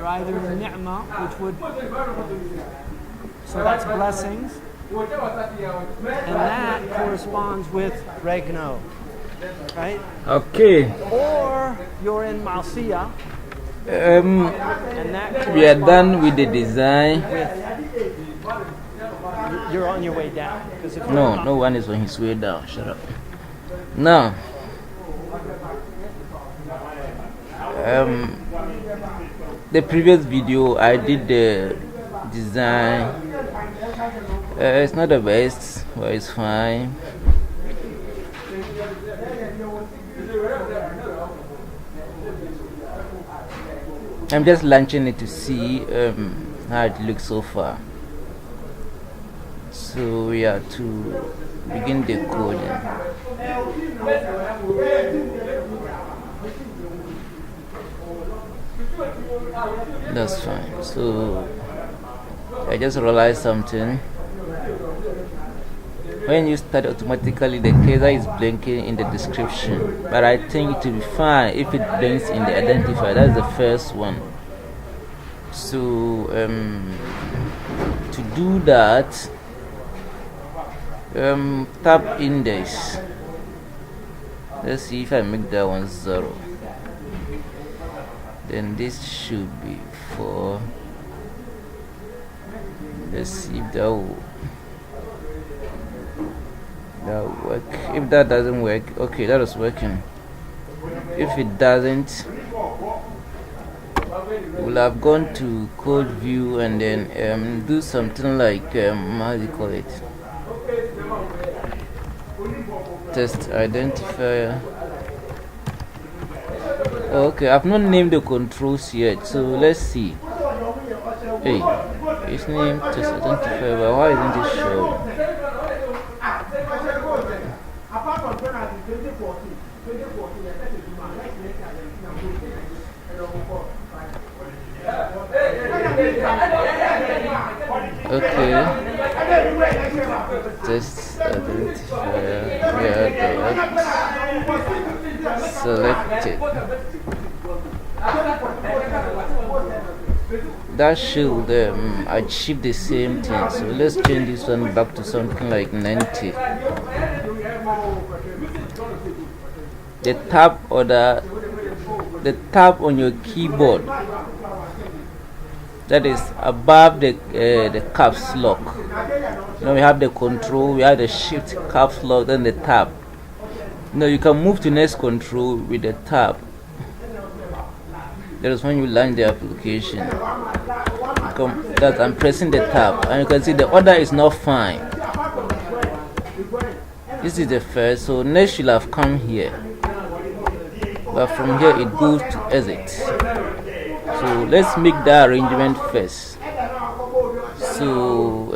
either ni'mah, which would, so that's blessings, and that corresponds with regno, right? Okay. Or you're in Malsiya, And that we are done with the design. You're on your way down. No, no one is on his way down. Shut up. Now, the previous video I did the design. It's not the best, but it's fine. I'm just launching it to see how it looks so far. So we are to begin the coding. That's fine. So I just realized something. When you start automatically, the cursor is blinking in the description, but I think it will be fine if it blinks in the identifier. That's the first one. So to do that, tap index. Let's see if I make that one 0. Then this should be 4. Let's see if that will work. If that doesn't work, okay, that is working. If it doesn't, we'll have gone to code view and then do something like how do you call it? Test identifier. Okay, I've not named the controls yet, so let's see. Hey, it's named test identifier, but why isn't it showing? Okay, test identifier, selected. That should achieve the same thing. So let's change this one back to something like 90. The tab order, the tab on your keyboard that is above the caps lock. Now we have the control, we have the shift caps lock, then the tab. Now you can move to next control with the tab. That is when you launch the application. That I'm pressing the tab, and you can see the order is not fine. This is the first, so next should have come here, but from here it goes to exit. So let's make that arrangement first. So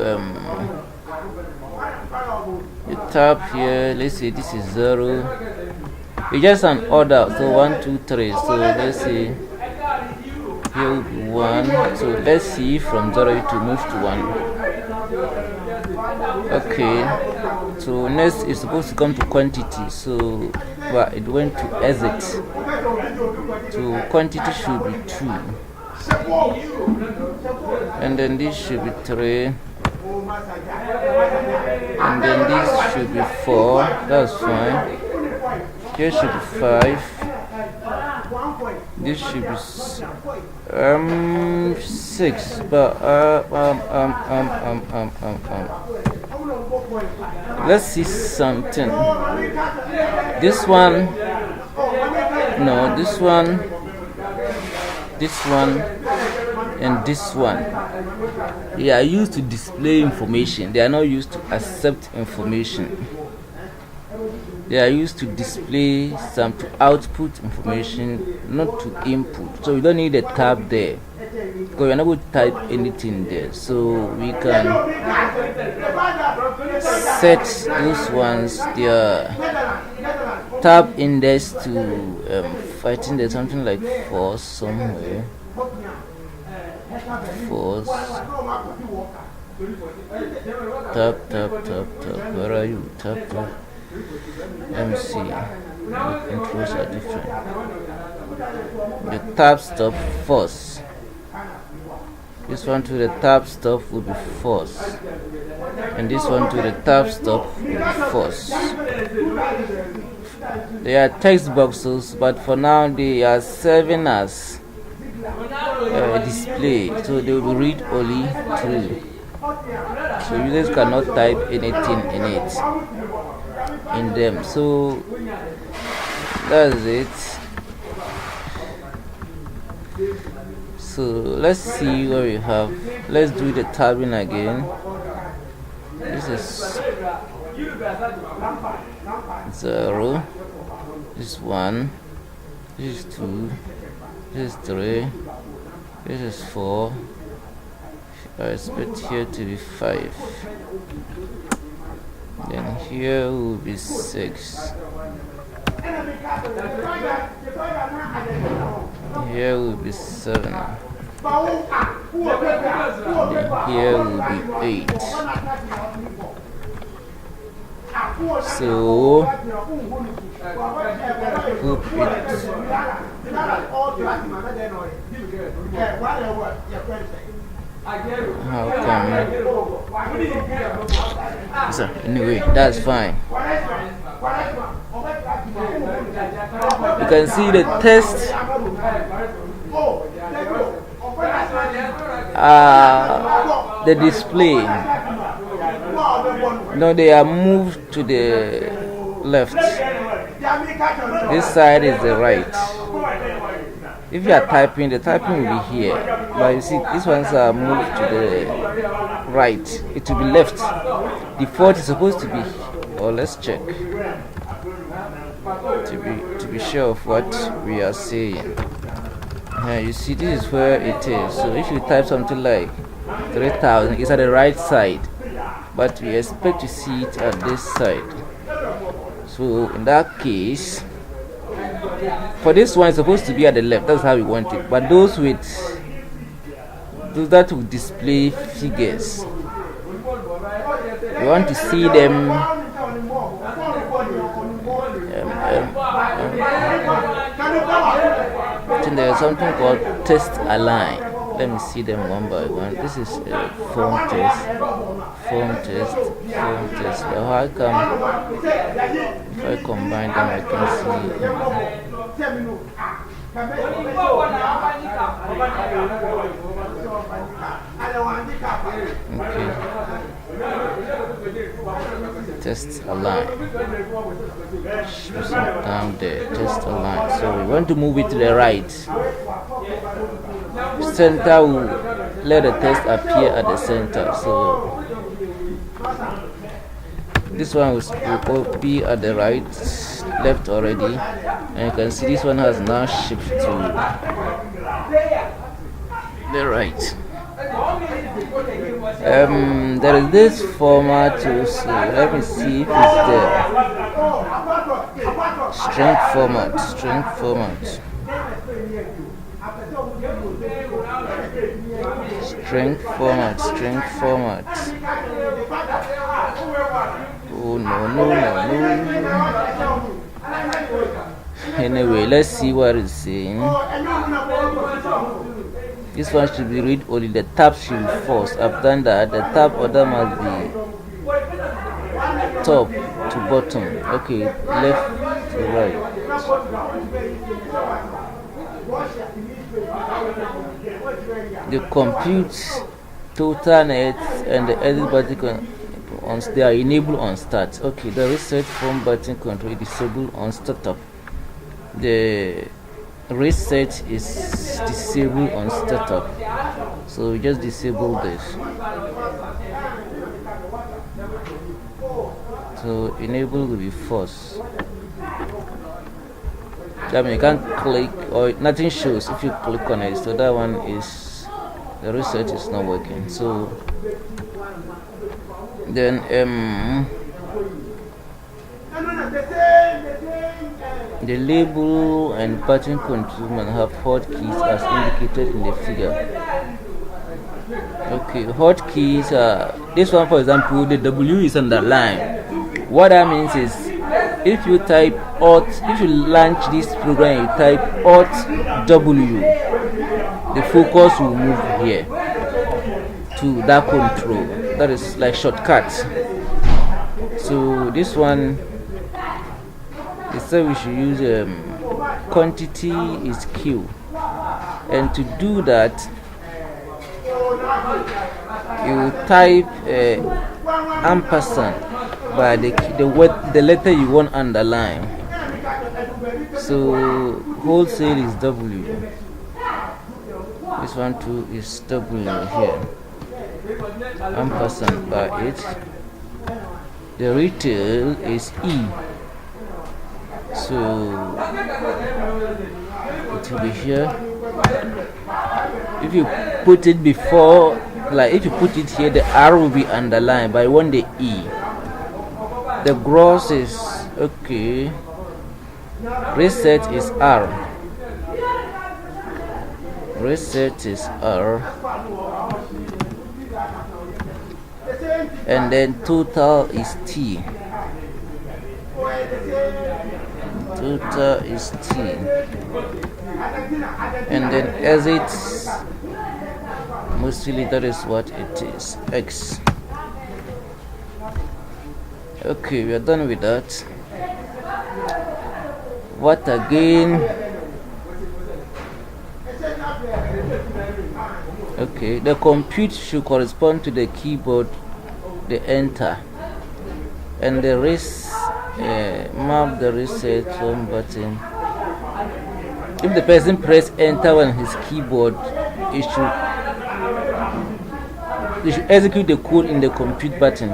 you tap here, let's say this is 0. It's just an order, so 1, 2, 3. So let's say here will be 1. So let's see from 0 to move to 1. Okay, so next is supposed to come to quantity, so but it went to exit. So quantity should be 2, and then this should be 3, and then this should be 4. That's fine. Here should be 5. This should be 6. But let's see something. This one, no, this one, and this one. They are used to display information. They are not used to accept information. They are used to display some to output information, not to input. So we don't need a tab there, because we're not going to type anything there. So we can set those ones their tab index to I think there's something like 4 somewhere. 4. Tap. Where are you? Tap. Let me see. The controls are different. The tab stop first. This one to the tab stop will be false, and this one to the tab stop will be false. They are text boxes, but for now they are serving as display, so they will read only through. So users cannot type anything in them. So that's it. So let's see what we have. Let's do the tabbing again. This is 0. This is 1. This is 2. This is 3. This is 4. I expect here to be 5. Then here will be 6. Here will be 7. Then here will be 8. So hope how come? So anyway, that's fine. You can see the test. The display. No, they are moved to the left. This side is the right. If you are typing, the typing will be here. But you see, these ones are moved to the right. It will be left. Default is supposed to be. Or let's check to be sure of what we are saying. Now you see, this is where it is. So if you type something like 3000, it's at the right side, but we expect to see it at this side. So in that case, for this one, it's supposed to be at the left. That's how we want it. But those that will display figures, we want to see them. I think there's something called test align. Let me see them one by one. This is form test. But how come if I combine them, I can see okay. Test align. Down there. Test align. So we want to move it to the right. Center will let the text appear at the center. So this one will be at the right, left already, and you can see this one has now shifted to the right. There is this format to see. Let me see if it's there. String format. Oh no. Anyway, let's see what it's saying. This one should be read only. The tab should be false. I've done that. The tab order must be top to bottom. Okay, left to right. The compute total net and the edit button they are enabled on start. Okay, the reset form button control disabled on startup. The reset is disabled on startup, so we just disable this. So enable will be false. That means you can't click or nothing shows if you click on it. So that one is the reset is not working. So then the label and button control must have hotkeys as indicated in the figure. Okay, hotkeys are this one, for example, the W is underlined. What that means is if you type Alt, if you launch this program, you type Alt W, the focus will move here to that control. That is like shortcut. So this one, they said we should use quantity is Q, and to do that you type ampersand by the letter you want underline. So wholesale is W. This one too is W here. Ampersand by it. The retail is E. So it will be here. If you put it before, like if you put it here, the R will be underlined, but I want the E. The gross is okay. Reset is R. Reset is R. And then total is T. Total is T. And then exit, mostly that is what it is, X. Okay, we are done with that. What again? Okay, the compute should correspond to the keyboard, the enter, and the map the reset home button. If the person press enter on his keyboard, it should execute the code in the compute button.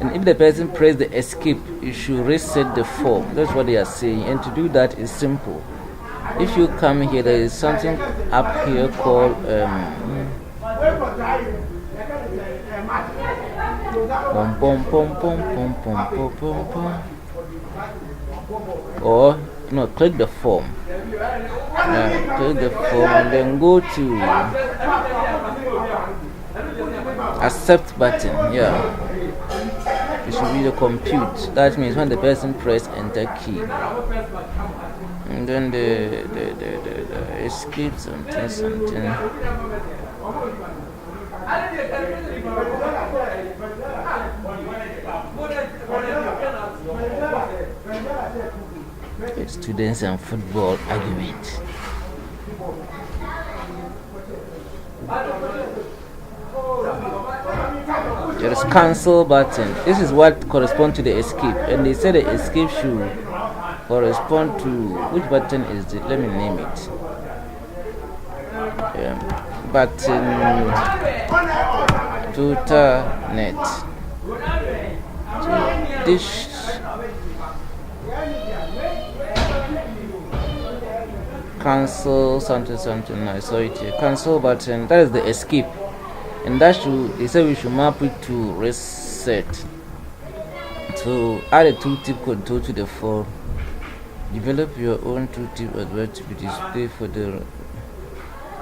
And if the person press the escape, you should reset the form. That's what they are saying. And to do that is simple. If you come here, there is something up here called or no, click the form. Click the form and then go to accept button. Yeah. It should be the compute. That means when the person press enter key, and then the escape something. Students and football argument. There is cancel button. This is what corresponds to the escape, and they say the escape should correspond to which button is it? Let me name it. Button tutor net. So this cancel something. I saw it here. Cancel button. That is the escape. And that should, they say we should map it to reset. So add a tooltip control to the form. Develop your own tooltip as well to be displayed for the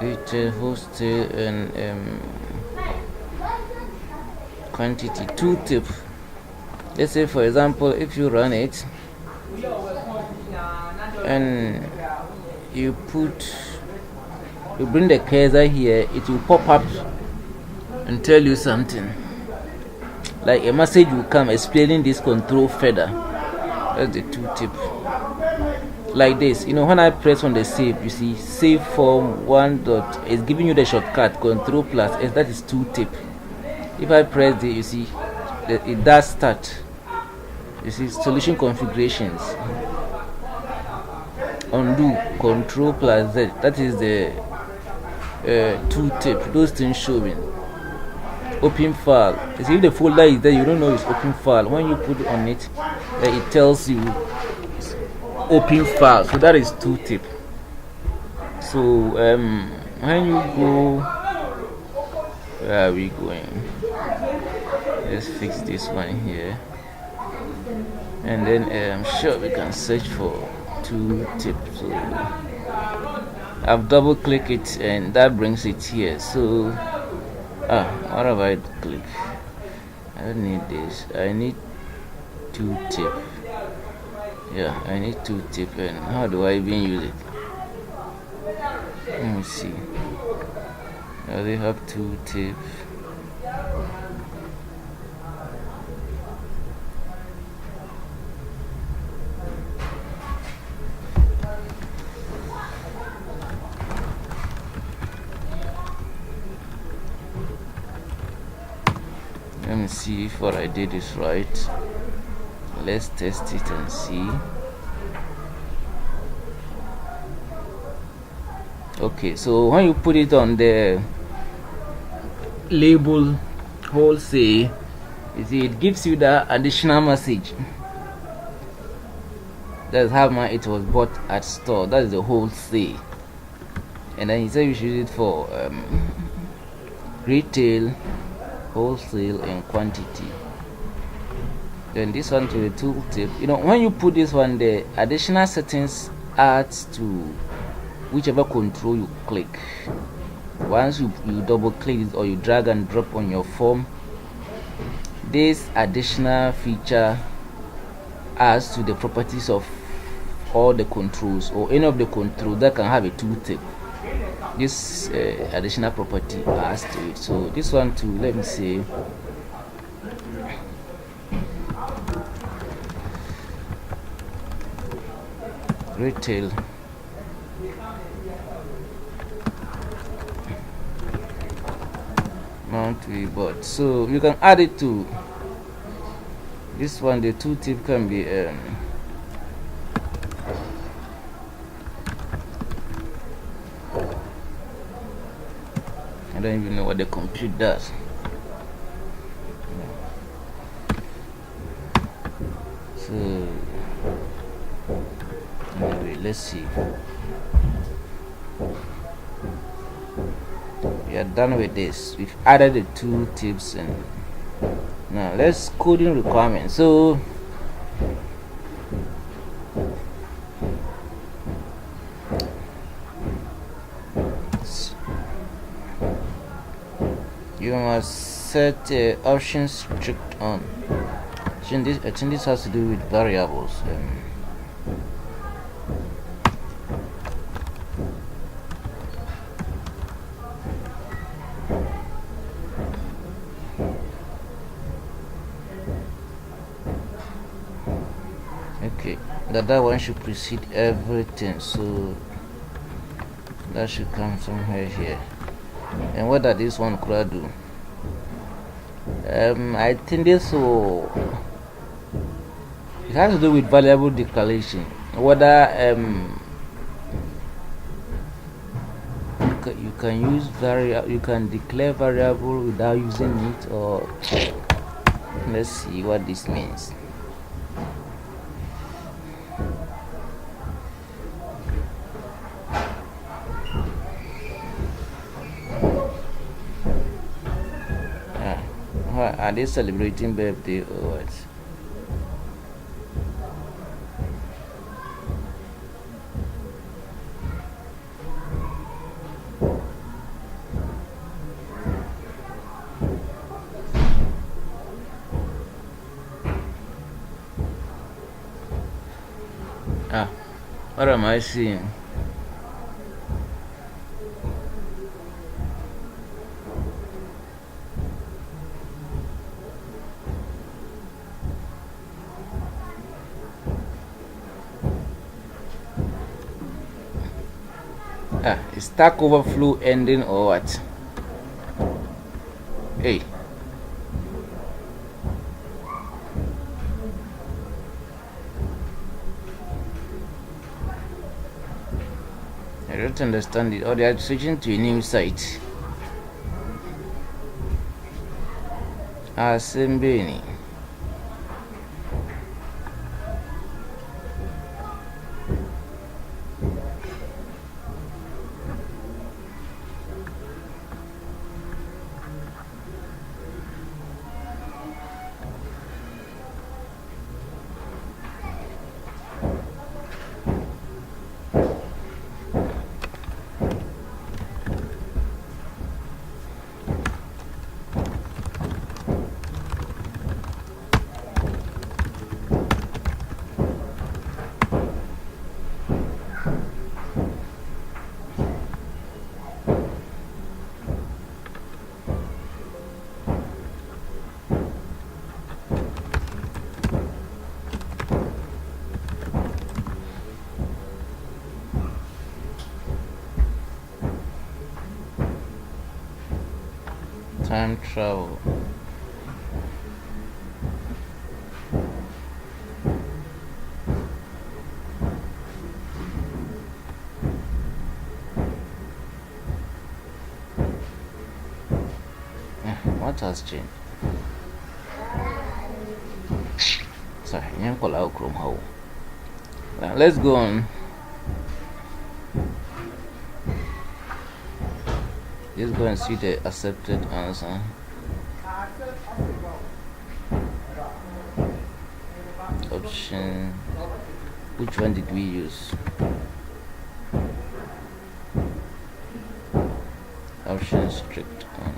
retail, wholesale, and quantity. Tooltip. Let's say, for example, if you run it and you bring the cursor here, it will pop up and tell you something. Like a message will come explaining this control further. That's the tooltip. Like this, when I press on the save, you see save form 1. It's giving you the shortcut control plus S. That is tooltip. If I press it, you see it does start. You see solution configurations. Undo control plus Z. That is the tooltip. Those things showing. Open file. You see, if the folder is there, you don't know it's open file. When you put it on it, it tells you it's open file. So that is tooltip. So when you go, where are we going? Let's fix this one here, and then I'm sure we can search for tooltip. So I've double clicked it, and that brings it here. So what have I click? I don't need this. I need tooltip. Yeah, I need tooltip. And how do I even use it? Let me see. They have tooltip. Let me see if what I did is right. Let's test it and see. Okay, so when you put it on the label wholesale, you see it gives you the additional message. That's how much it was bought at store. That is the wholesale. And then he said you should use it for retail, wholesale, and quantity. Then this one to the tooltip. You know, when you put this one, the additional settings adds to whichever control you click. Once you double click it or you drag and drop on your form, this additional feature adds to the properties of all the controls or any of the controls that can have a tooltip. This additional property adds to it. So this one too, let me say retail. Mount we bought. So you can add it to this one. The tooltip can be I don't even know what the compute does. So anyway, let's see. We are done with this. We've added the tooltips, and now let's coding requirements. So you must set options strict on. I think this has to do with variables. Okay, that one should precede everything, so that should come somewhere here. And what does this one could do? I think this will, it has to do with variable declaration. Whether you can use you can declare variable without using it, or let's see what this means. Are they celebrating birthday or what? What am I seeing? Is Stack Overflow ending or what? Hey. I don't understand it. Or they are switching to a new site. Assembly. Time travel. What has changed? Sorry, now let's go on. Let's go and see the accepted answer. Option. Which one did we use? Option strict on.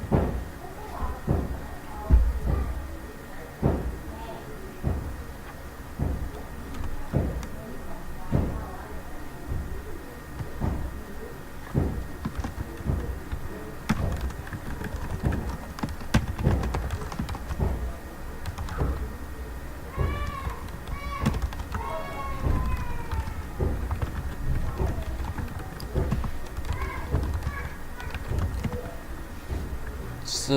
So,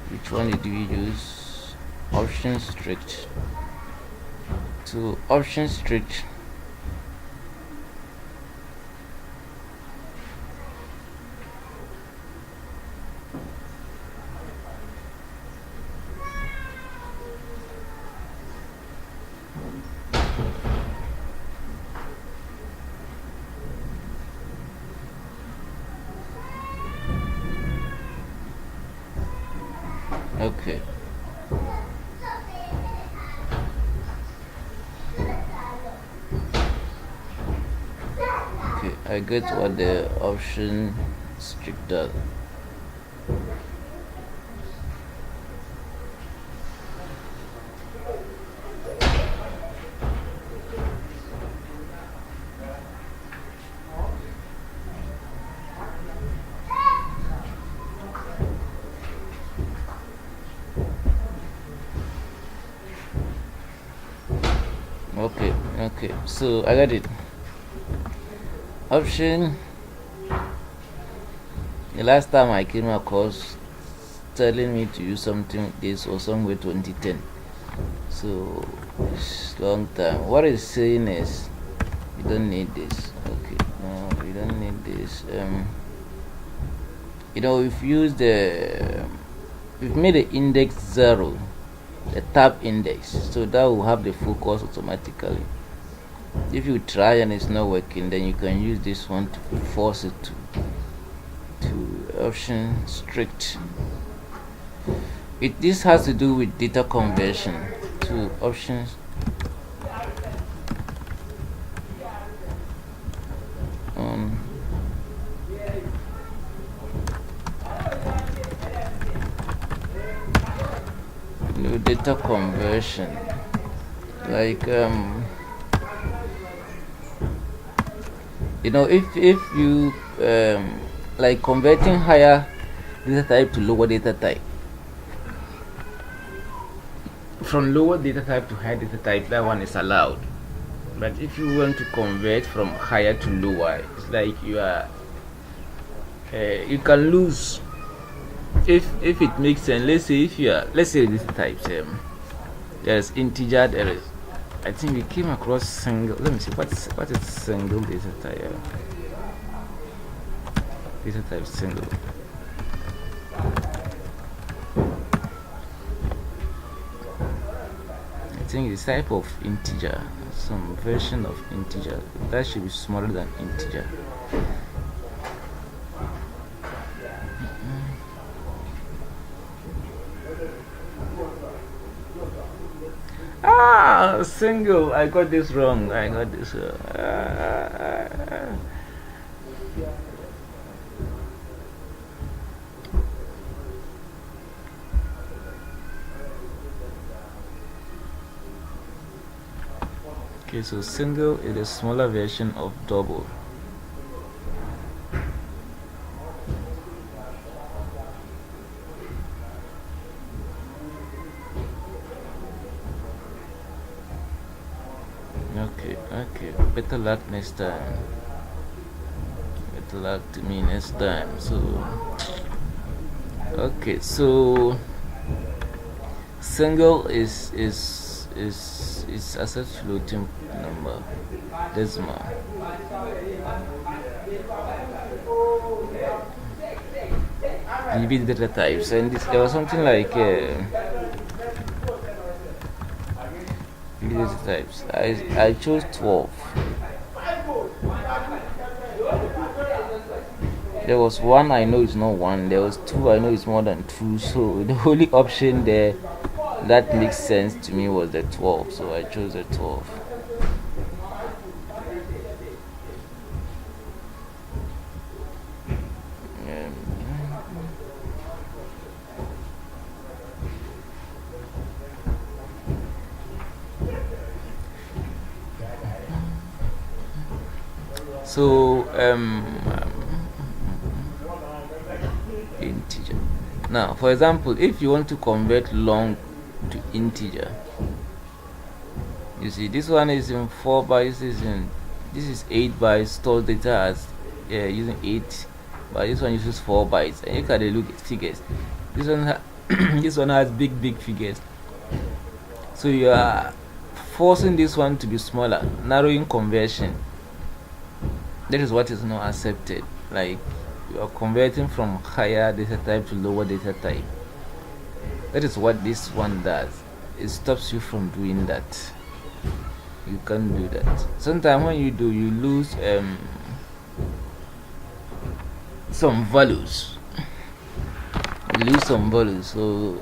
which one did we use? Option strict. So, option strict. Okay. Okay, I get what the option strict does. Okay, so I got it. Option. The last time I came across telling me to use something, this was somewhere 2010. So it's long time. What it's saying is you don't need this. Okay, no, you don't need this. We've used we've made the index 0, the tab index, so that will have the focus automatically. If you try and it's not working, then you can use this one to force it to option strict. This has to do with data conversion to options. Data conversion, like if you like converting higher data type to lower data type, from lower data type to higher data type, that one is allowed. But if you want to convert from higher to lower, it's like you are you can lose. If it makes sense, let's say data types, there's integer, there is, I think we came across single. Let me see what is single data type. Data type single. I think it's type of integer, some version of integer that should be smaller than integer. Single. I got this wrong. Okay, so single is a smaller version of double. Okay, better luck next time. luck to me next time. So okay, so single is accept floating number decimal. Repeat data types, and there was something like data types. I chose 12. There was 1 I know it's not 1. There was 2 I know it's more than 2. So the only option there that makes sense to me was the 12. So I chose the 12. So integer. Now, for example, if you want to convert long to integer, you see this one is in 4 bytes. This is 8 bytes. Stores data as using 8, but this one uses 4 bytes. And look at the figures. This one this one has big figures. So you are forcing this one to be smaller, narrowing conversion. That is what is not accepted. Like you are converting from higher data type to lower data type. That is what this one does. It stops you from doing that. You can't do that. Sometimes when you do, you lose some values. You lose some values, so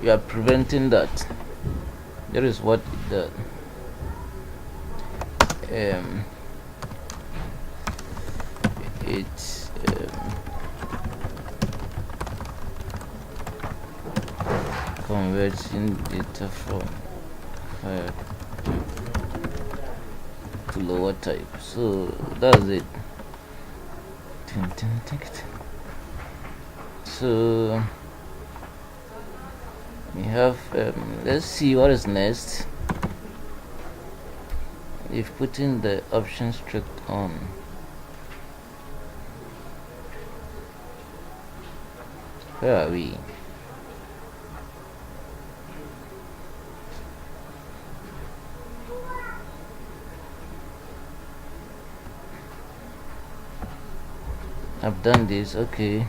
you are preventing that. That is what it does. It's converting data from higher to lower type. So that's it. So we have let's see what is next. If putting the option strict on, where are we? I've done this, okay.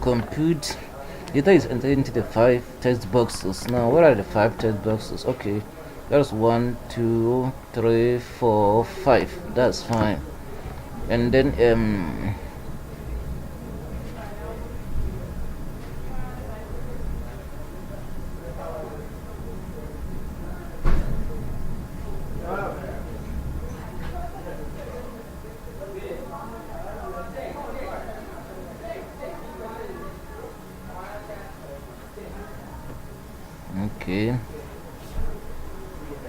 Compute data is entered into the 5 text boxes. Now what are the 5 text boxes? Okay, that's 1, 2, 3, 4, 5. That's fine. And then okay,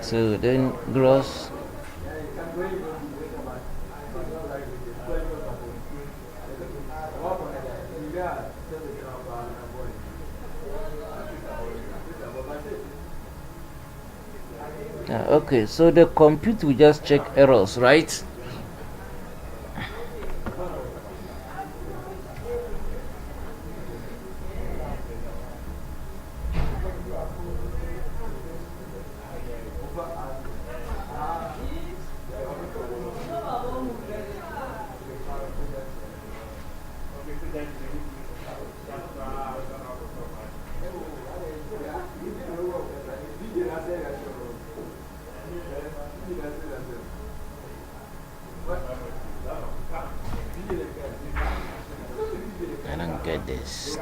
so then gross. Okay, so the compute will just check errors, right? I don't get this.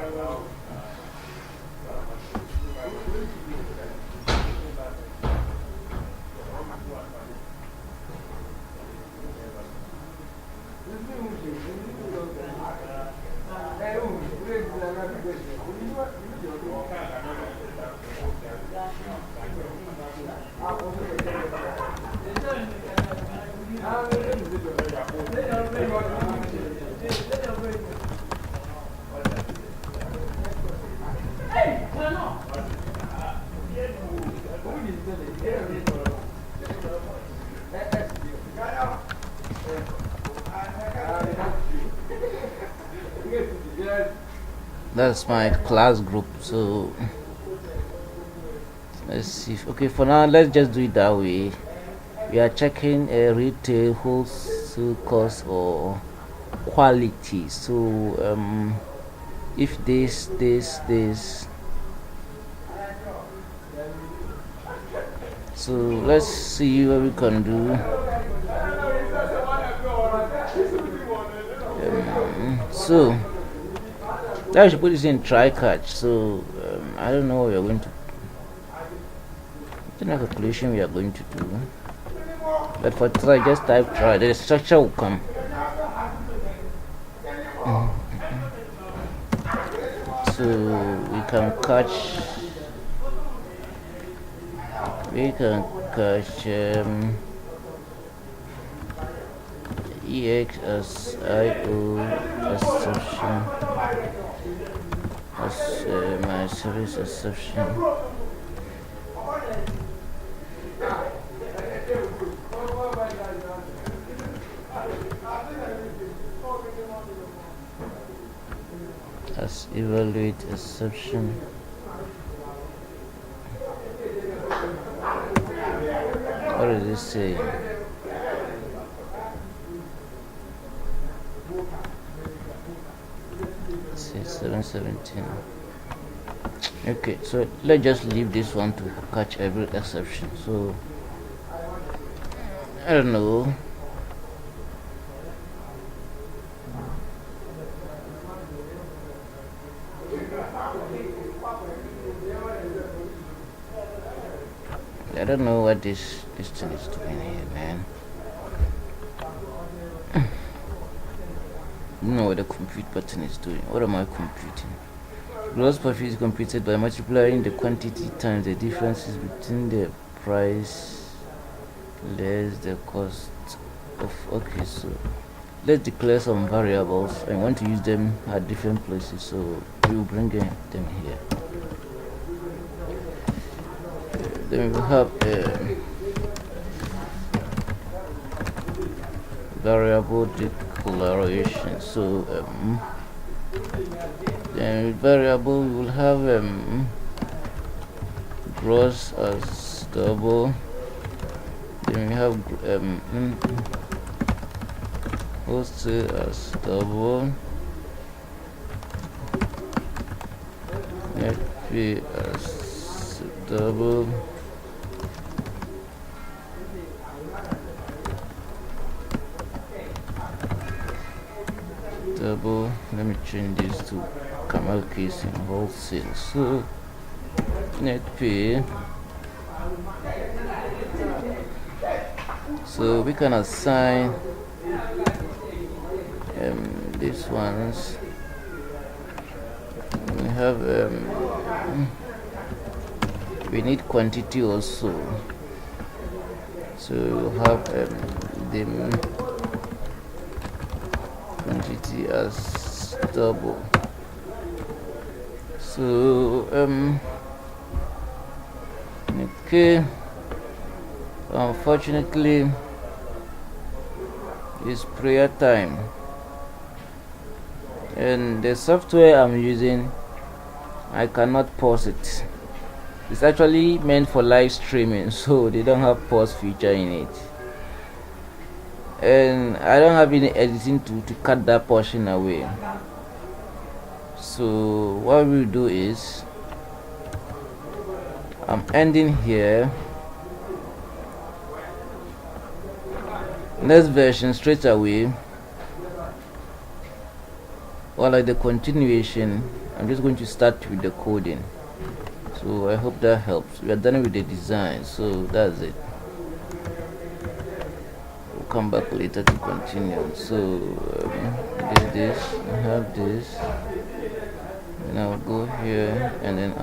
That's my class group. So let's see. Okay, for now, let's just do it that way. We are checking a retail wholesale cost or quality. So if this, so let's see what we can do. So now I should put this in try catch. So I don't know what we are going to. I don't know calculation we are going to do. But for try, just type try. The structure will come. So we can catch. EXSIO exception as my service exception. As evaluate exception. What does this say? Say 717. Okay, so let's just leave this one to catch every exception. So I don't know. I don't know what this thing is doing here, man. I don't know what the compute button is doing. What am I computing? Gross profit is computed by multiplying the quantity times the differences between the price less the cost of. Okay, so let's declare some variables. I want to use them at different places, so we will bring them here. Then we have a variable declaration. So then variable we will have gross as double. Then we have wholesale as double. Net fee as double. Let me change this to camel case in wholesale. So net pay. So we can assign these ones. We have we need quantity also. So we'll have the quantity as double. So okay, unfortunately it's prayer time, and the software I'm using, I cannot pause it. It's actually meant for live streaming, so they don't have pause feature in it, and I don't have any editing to cut that portion away. So what we'll do is I'm ending here. Next version straight away, or like the continuation, I'm just going to start with the coding. So I hope that helps. We are done with the design, so that's it. We'll come back later to continue. So this, I have this, and I'll go here and then